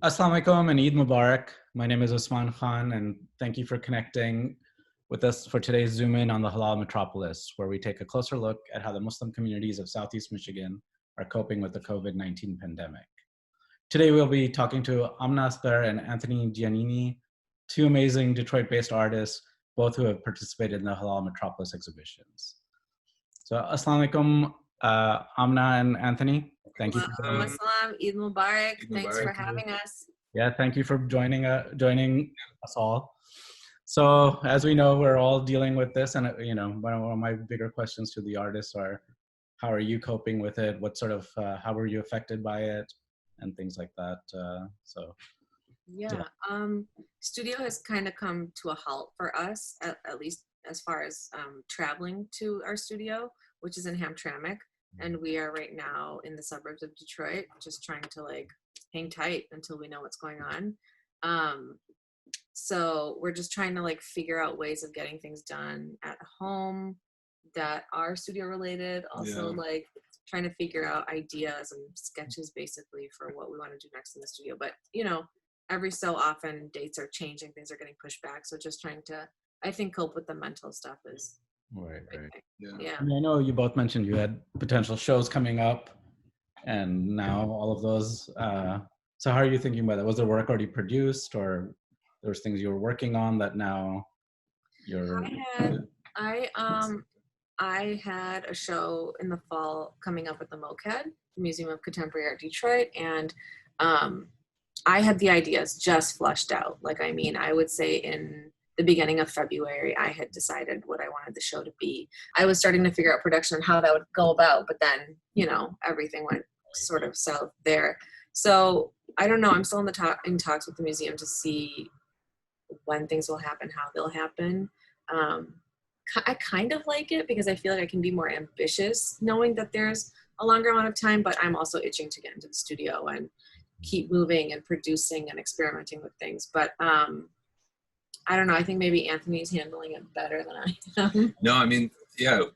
Assalamu alaikum and Eid Mubarak. My name is Usman Khan, and thank you for connecting with us for today's Zoom In on the Halal Metropolis, where we take a closer look at how the Muslim communities of Southeast Michigan are coping with the COVID-19 pandemic. Today, we'll be talking to Amna Asghar and Anthony Giannini, two amazing Detroit-based artists, both who have participated in the Halal Metropolis exhibitions. So, Assalamu alaikum, Amna and Anthony. Thank you for Salam, Eid Mubarak. Thanks for having us. Yeah, thank you for joining us all. So as we know, we're all dealing with this, and one of my bigger questions to the artists are, how are you coping with it? What sort of how were you affected by it, and things like that. Studio has kind of come to a halt for us, at least as far as traveling to our studio, which is in Hamtramck. And we are right now in the suburbs of Detroit, just trying to hang tight until we know what's going on. So we're just trying to figure out ways of getting things done at home that are studio related. Also trying to figure out ideas and sketches basically for what we want to do next in the studio. But every so often dates are changing, things are getting pushed back. So just trying to, I think, cope with the mental stuff is right. Yeah. I know you both mentioned you had potential shows coming up, and now all of those. So how are you thinking about that? Was the work already produced, or there's things you were working on that now you're? I had a show in the fall coming up at the MOCAD, Museum of Contemporary Art Detroit, and I had the ideas just flushed out. I would say in the beginning of February, I had decided what I wanted the show to be. I was starting to figure out production and how that would go about, but then, everything went sort of south there. So I don't know. I'm still in talks with the museum to see when things will happen, how they'll happen. I kind of like it because I feel like I can be more ambitious knowing that there's a longer amount of time, but I'm also itching to get into the studio and keep moving and producing and experimenting with things. But I don't know. I think maybe Anthony's handling it better than I am. No,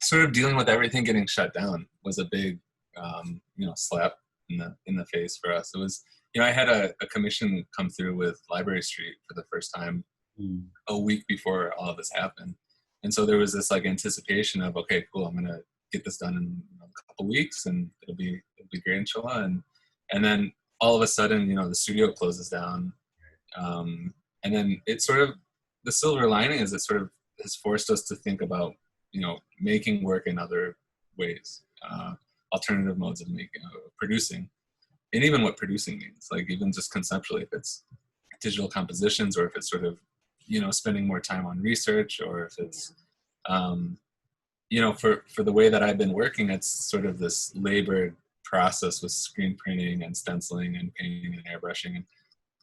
sort of dealing with everything getting shut down was a big, slap in the face for us. It was, I had a commission come through with Library Street for the first time a week before all of this happened, and so there was this anticipation of, okay, cool, I'm gonna get this done in a couple weeks, and it'll be great, inshallah. And then all of a sudden, the studio closes down. And then it sort of, the silver lining is it sort of has forced us to think about, making work in other ways, alternative modes of producing, and even what producing means, even just conceptually, if it's digital compositions or if it's sort of, spending more time on research, or if it's, for the way that I've been working, it's sort of this labored process with screen printing and stenciling and painting and airbrushing. And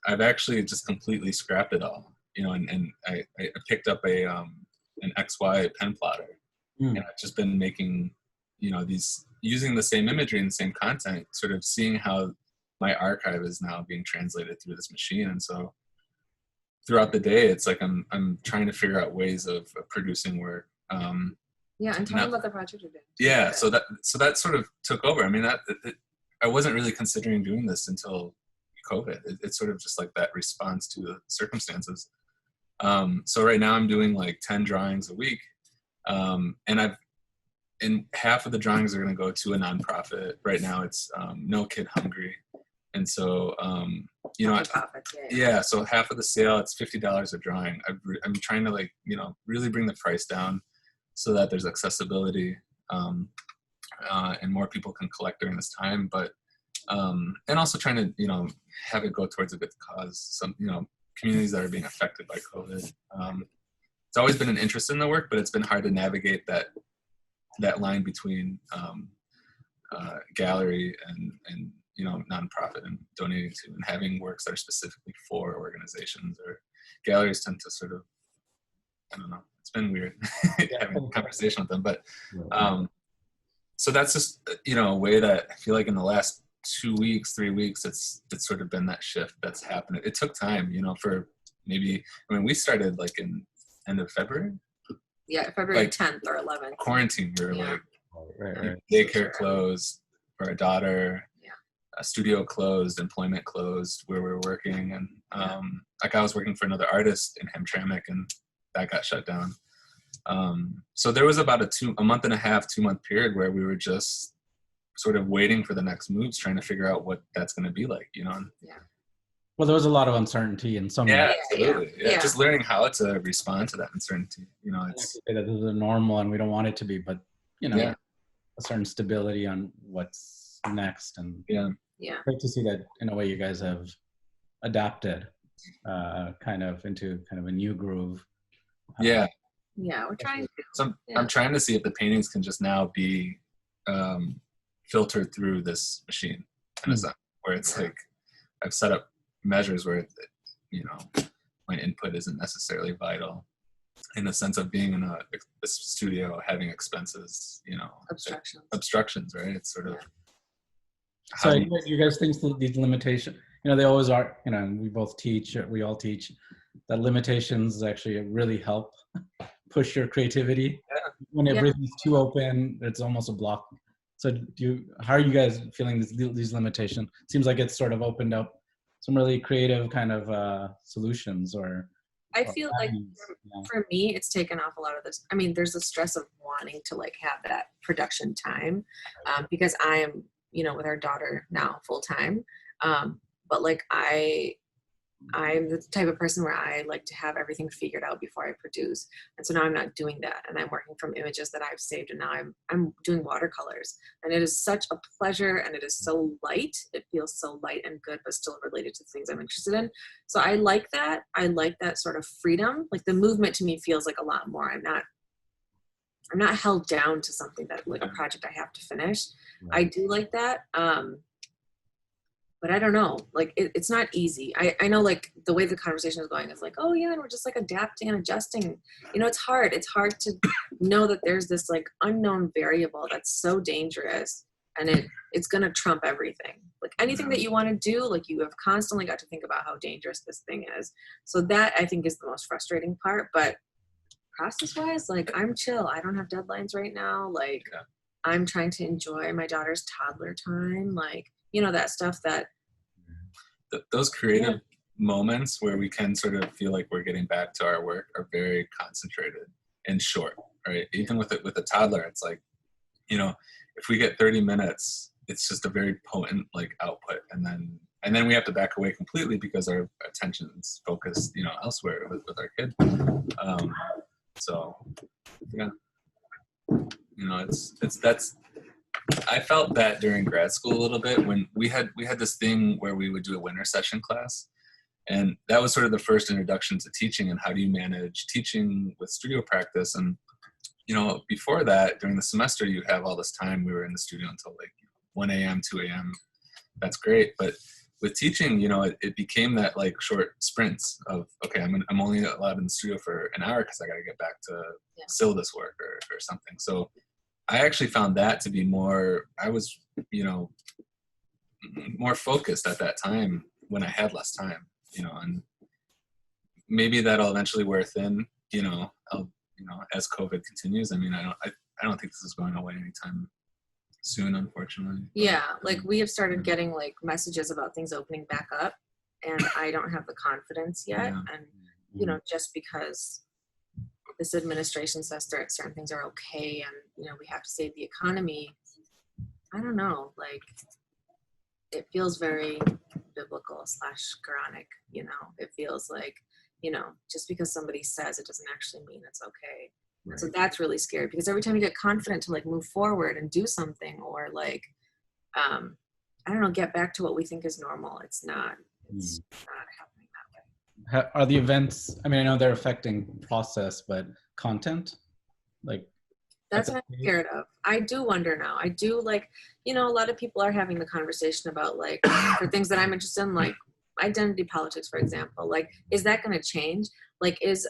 I've actually just completely scrapped it all, and I picked up an XY pen plotter, and I've just been making, these, using the same imagery and the same content, sort of seeing how my archive is now being translated through this machine. And so throughout the day, it's I'm trying to figure out ways of producing work. And tell me about the project you're doing. Yeah, so that sort of took over. I wasn't really considering doing this until COVID. It's sort of just that response to the circumstances. So right now I'm doing 10 drawings a week, and half of the drawings are going to go to a nonprofit. Right now it's No Kid Hungry, and so so half of the sale, it's $50 a drawing. I'm trying to really bring the price down so that there's accessibility, and more people can collect during this time, but and also trying to have it go towards a good cause. Some communities that are being affected by COVID. It's always been an interest in the work, but it's been hard to navigate that line between gallery and nonprofit and donating to, and having works that are specifically for organizations. Or galleries tend to sort of, I don't know, it's been weird having a conversation with them, but so that's just a way that I feel in the last 2 weeks, 3 weeks, it's sort of been that shift that's happened. It took time, for maybe, we started in end of February. Yeah, February 10th or 11th. Quarantine, we were daycare closed for our daughter. a studio closed, employment closed where we were working, and like I was working for another artist in Hamtramck, and that got shut down. So there was about a month and a half, 2-month period where we were just sort of waiting for the next moves, trying to figure out what that's going to be like, you know? Yeah. Well, there was a lot of uncertainty in some. Yeah, absolutely. Yeah. Just learning how to respond to that uncertainty. You know, it's like that this is normal and we don't want it to be, but you know, a certain stability on what's next. And great to see that in a way you guys have adapted kind of into kind of a new groove. Yeah, we're trying to. So I'm trying to see if the paintings can just now be filtered through this machine in a sense, where it's like I've set up measures where, you know, my input isn't necessarily vital in the sense of being in a studio, having expenses, you know, obstructions, right? It's sort of. So you guys think that these limitations, you know, they always are, you know, and we all teach that limitations actually really help push your creativity. When everything's too open, it's almost a block. So how are you guys feeling these limitations? Seems like it's sort of opened up some really creative kind of solutions I feel like for me, it's taken off a lot of this. I mean, there's the stress of wanting to like have that production time because I am, you know, with our daughter now full time. But like I'm the type of person where I like to have everything figured out before I produce. And so now I'm not doing that. And I'm working from images that I've saved. And now I'm doing watercolors. And it is such a pleasure. And it is so light. It feels so light and good, but still related to things I'm interested in. So I like that. I like that sort of freedom. Like the movement to me feels like a lot more. I'm not held down to something that like a project I have to finish. I do like that. But I don't know, like, it's not easy. I know like the way the conversation is going is like, oh yeah, and we're just like adapting and adjusting. You know, it's hard. It's hard to know that there's this like unknown variable that's so dangerous and it's going to trump everything. Like anything that you want to do, like you have constantly got to think about how dangerous this thing is. So that I think is the most frustrating part. But process wise, like I'm chill. I don't have deadlines right now. Like I'm trying to enjoy my daughter's toddler time. Like, you know, that stuff that those creative moments where we can sort of feel like we're getting back to our work are very concentrated and short, right? Even with a toddler, it's like, you know, if we get 30 minutes, it's just a very potent like output, and then we have to back away completely because our attention's focused, you know, elsewhere with our kid. So yeah, you know, that's. I felt that during grad school a little bit when we had this thing where we would do a winter session class, and that was sort of the first introduction to teaching and how do you manage teaching with studio practice. And you know, before that, during the semester, you have all this time. We were in the studio until like 1 a.m., 2 a.m. That's great, but with teaching, you know, it became that like short sprints of okay, I'm only allowed in the studio for an hour because I got to get back to syllabus work or something. So I actually found that to be more, I was, you know, more focused at that time when I had less time, you know, and maybe that'll eventually wear thin, you know, as COVID continues. I mean, I don't think this is going away anytime soon, unfortunately. Yeah. Like we have started getting like messages about things opening back up and I don't have the confidence yet. And, you know, just because this administration says certain things are okay and, you know, we have to save the economy. I don't know, like it feels very biblical / Quranic, you know, it feels like, you know, just because somebody says it doesn't actually mean it's okay. Right. So that's really scary because every time you get confident to like move forward and do something or like, I don't know, get back to what we think is normal. It's not happening that way. Are the events, I mean, I know they're affecting process, but content, like that's what I'm scared of. I do wonder now. I do like, you know, a lot of people are having the conversation about like for things that I'm interested in, like identity politics, for example. Like, is that going to change? Like, is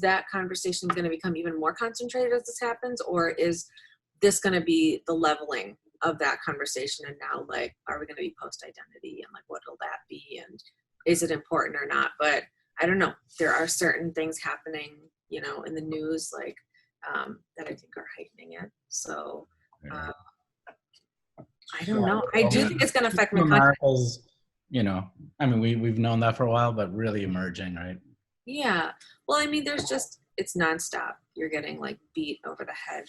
that conversation going to become even more concentrated as this happens, or is this going to be the leveling of that conversation? And now, like, are we going to be post-identity, and like, what will that be, and is it important or not? But I don't know. There are certain things happening, you know, in the news, like that I think are heightening it. So I don't know. I do think it's going to affect my country. America's, you know, I mean, we've known that for a while, but really emerging, right? Yeah. Well, I mean, it's nonstop. You're getting like beat over the head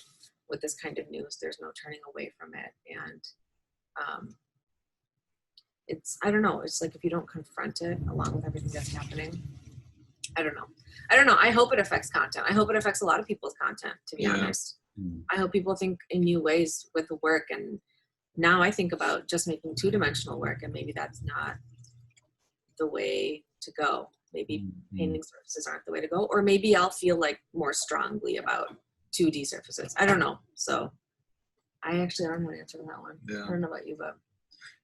with this kind of news. There's no turning away from it. And I don't know. It's like if you don't confront it along with everything that's happening, I don't know. I hope it affects content. I hope it affects a lot of people's content, to be honest. I hope people think in new ways with the work. And now I think about just making 2-dimensional work, and maybe that's not the way to go. Maybe painting surfaces aren't the way to go, or maybe I'll feel like more strongly about 2D surfaces. I don't know. So I don't want to answer that one. Yeah. I don't know about you, but.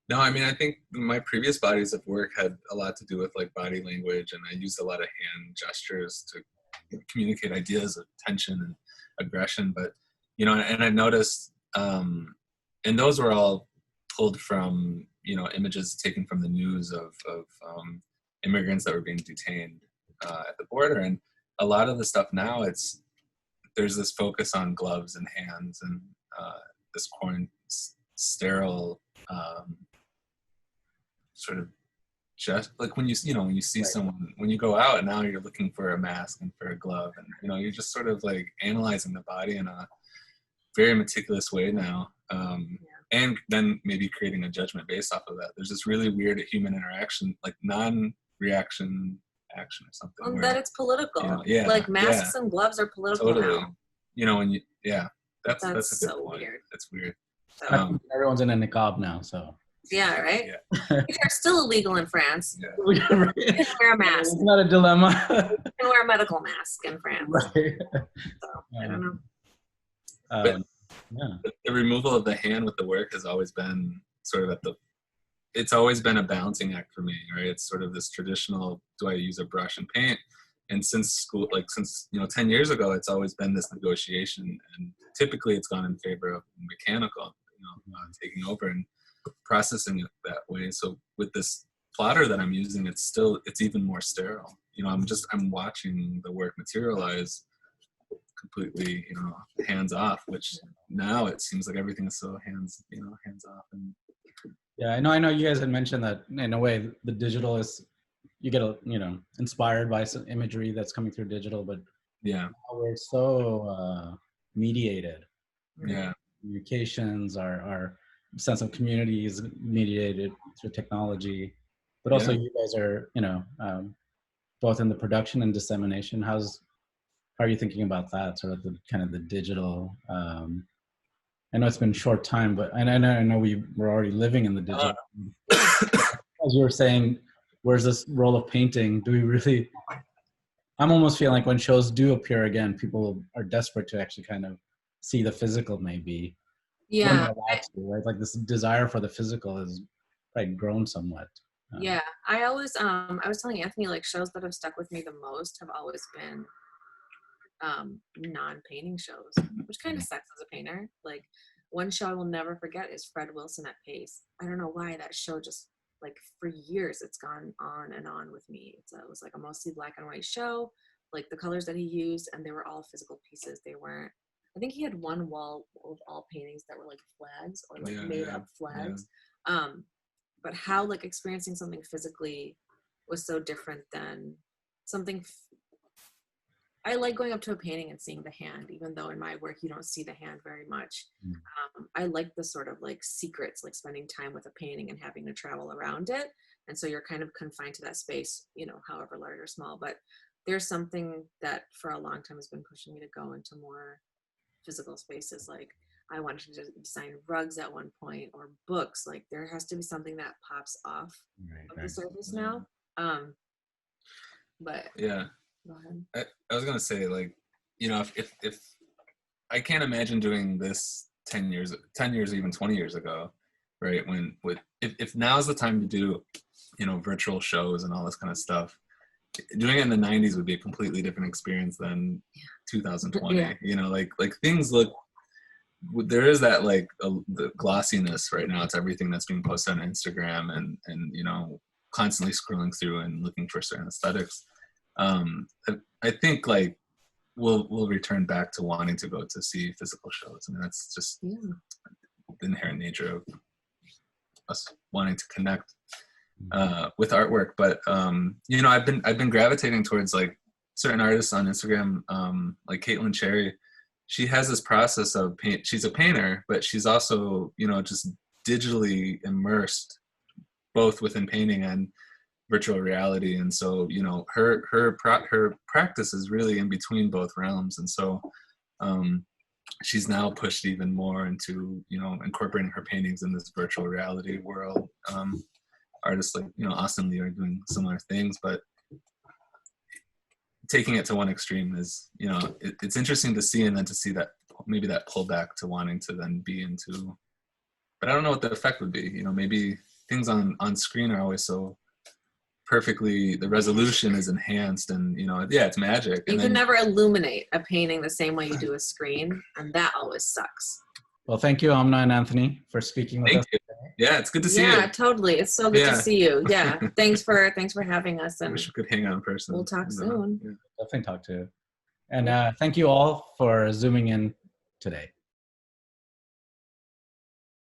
No, I mean, I think my previous bodies of work had a lot to do with like body language, and I used a lot of hand gestures to communicate ideas of tension and aggression. But, you know, and I noticed, and those were all pulled from, you know, images taken from the news of immigrants that were being detained at the border. And a lot of the stuff now, there's this focus on gloves and hands and this sterile sort of just like when you see someone, when you go out and now you're looking for a mask and for a glove, and, you know, you're just sort of like analyzing the body in a very meticulous way now. And then maybe creating a judgment based off of that. There's this really weird human interaction, like non-reaction action or something. Well, that it's political. You know, like masks and gloves are political now. You know, that's a good so point. weird. That's weird. So, Everyone's in a niqab now, so. Yeah, right? Yeah. They're still illegal in France. Yeah. You can wear a mask. It's not a dilemma. You can wear a medical mask in France. Right. So, I don't know. The removal of the hand with the work has always been sort of it's always been a balancing act for me, right? It's sort of this traditional, do I use a brush and paint? And since 10 years ago, it's always been this negotiation, and typically it's gone in favor of mechanical, taking over and processing it that way. So with this plotter that I'm using, it's even more sterile. You know, I'm watching the work materialize completely, you know, hands off, which now it seems like everything is so hands off. And yeah, I know you guys had mentioned that in a way the digital is, you get inspired by some imagery that's coming through digital, but yeah, we're so mediated. Yeah. Communications, our sense of community is mediated through technology, but also you guys are, both in the production and dissemination. How are you thinking about that? Sort of the kind of the digital. I know it's been a short time, but I know we're already living in the digital. As you were saying, where's this role of painting? Do we really? I'm almost feeling like when shows do appear again, people are desperate to actually kind of see the physical, maybe. Yeah. Right? Like this desire for the physical has like grown somewhat. Yeah, I always I was telling Anthony, like, shows that have stuck with me the most have always been non-painting shows, which kind of sucks as a painter. Like, one show I will never forget is Fred Wilson at Pace. I don't know why that show just, like, for years it's gone on and on with me. It was like a mostly black and white show, like the colors that he used, and they were all physical pieces. They weren't, I think he had one wall of all paintings that were like flags or like made up flags. But how like experiencing something physically was so different than something. I like going up to a painting and seeing the hand, even though in my work you don't see the hand very much. I like the sort of like secrets, like spending time with a painting and having to travel around it. And so you're kind of confined to that space, however large or small. But there's something that for a long time has been pushing me to go into more physical spaces. Like, I wanted to design rugs at one point, or books. Like, there has to be something that pops off of the surface now. But yeah, go ahead. I was gonna say, like, if I can't imagine doing this 10 years, even 20 years ago, right? If now's the time to do, virtual shows and all this kind of stuff, doing it in the 90s would be a completely different experience than 2020. Like things look. There is that like the glossiness right now. It's everything that's being posted on Instagram and constantly scrolling through and looking for certain aesthetics. I think like we'll return back to wanting to go to see physical shows. I mean, that's just the inherent nature of us wanting to connect with artwork. But you know, I've been gravitating towards like certain artists on Instagram, like Caitlin Cherry. She has this process of paint. She's a painter, but she's also, you know, just digitally immersed both within painting and virtual reality. And so, you know, her practice is really in between both realms. And so she's now pushed even more into, you know, incorporating her paintings in this virtual reality world. Artists like, you know, Austin Lee are doing similar things, but taking it to one extreme is, you know, it's interesting to see, and then to see that maybe that pullback to wanting to then be into, but I don't know what the effect would be. You know, maybe things on screen are always so perfectly, the resolution is enhanced, and, you know, yeah, it's magic. You can never illuminate a painting the same way you do a screen, and that always sucks. Well, thank you, Amna and Anthony, for speaking with us. Yeah, it's good to see you. Yeah, totally. It's so good to see you. Yeah, thanks for having us. And I wish we could hang out in person. We'll talk soon. Definitely talk to you. And thank you all for Zooming in today.